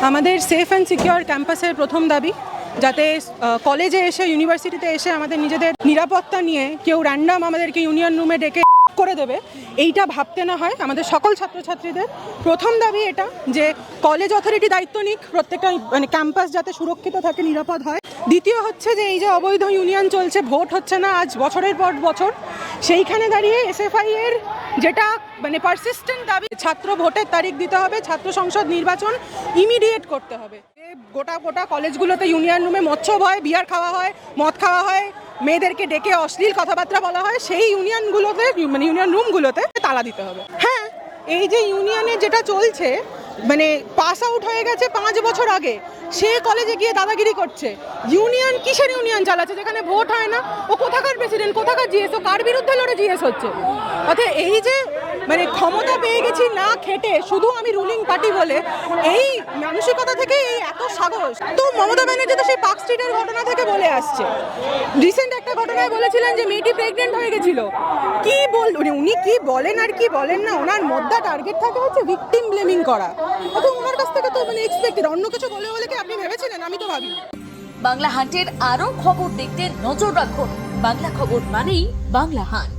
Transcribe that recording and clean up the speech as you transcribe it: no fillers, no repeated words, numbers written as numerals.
আমাদের safe and secure ক্যাম্পাসের প্রথম দাবি, যাতে কলেজে এসে ইউনিভার্সিটিতে এসে আমাদের নিজেদের নিরাপত্তা নিয়ে কেউ র্যান্ডাম আমাদেরকে ইউনিয়ন রুমে ডেকে করে দেবে এইটা ভাবতে না হয়। আমাদের সকল ছাত্রছাত্রীদের প্রথম দাবি এটা যে কলেজ অথরিটি দায়িত্ব নিক, প্রত্যেকটা মানে ক্যাম্পাস যাতে সুরক্ষিত থাকে, নিরাপদ হয়। দ্বিতীয় হচ্ছে যে এই যে অবৈধ ইউনিয়ন চলছে, ভোট হচ্ছে না আজ বছরের পর বছর, সেইখানে দাঁড়িয়ে এসএফআই এর যেটা মানে পারসিস্টেন্ট দাবি, ছাত্র ভোটের তারিখ দিতে হবে, ছাত্র সংসদ নির্বাচন ইমিডিয়েট করতে হবে। গোটা গোটা কলেজগুলোতে ইউনিয়ন রুমে মৎস্যব হয়, বিয়ার খাওয়া হয়, মদ খাওয়া হয়, মেয়েদেরকে ডেকে অশ্লীল কথাবার্তা বলা হয়, সেই ইউনিয়নগুলোতে মানে ইউনিয়ন রুমগুলোতে তালা দিতে হবে। হ্যাঁ, এই যে ইউনিয়নে যেটা চলছে মানে পাস আউট হয়ে গেছে 5 বছর আগে, সে কলেজে গিয়ে দাদাগিরি করছে। ইউনিয়ন কিসের ইউনিয়ন চালাচ্ছে যেখানে ভোট হয় না? ও কোথাকার প্রেসিডেন্ট, কোথাকার জিএস, ও কার বিরুদ্ধে লড়ে জিএস হচ্ছে? অর্থাৎ এই যে মানে ক্ষমতা পেয়ে গেছি না খেটে, শুধু আমি রুলিং পার্টি বলে, এই মানসিকতা থেকে এই এত সাহস। তো মমতা ব্যানার্জি তো সেই পার্ক স্ট্রিটের ঘটনা থেকে বলে আসছে। রিসেন্ট একটা ঘটনায় বলেছিলেন যে মেয়েটি প্রেগনেন্ট হয়ে গেছিল। কি উনি কি বলেন আর কি বলেন না, ওনার মধ্যে টার্গেট থাকে হচ্ছে ভিকটিম ব্লেমিং করা। অথবা ওনার কাছ থেকে তো মানে এক্সপেক্টেড, অন্য কিছু বলে বলে কি আপনি ভেবেছিলেন? আমি তো ভাবি। বাংলা হান্টের আরো খবর দেখতে নজর রাখুন। বাংলা খবর মানেই বাংলা হান্ট।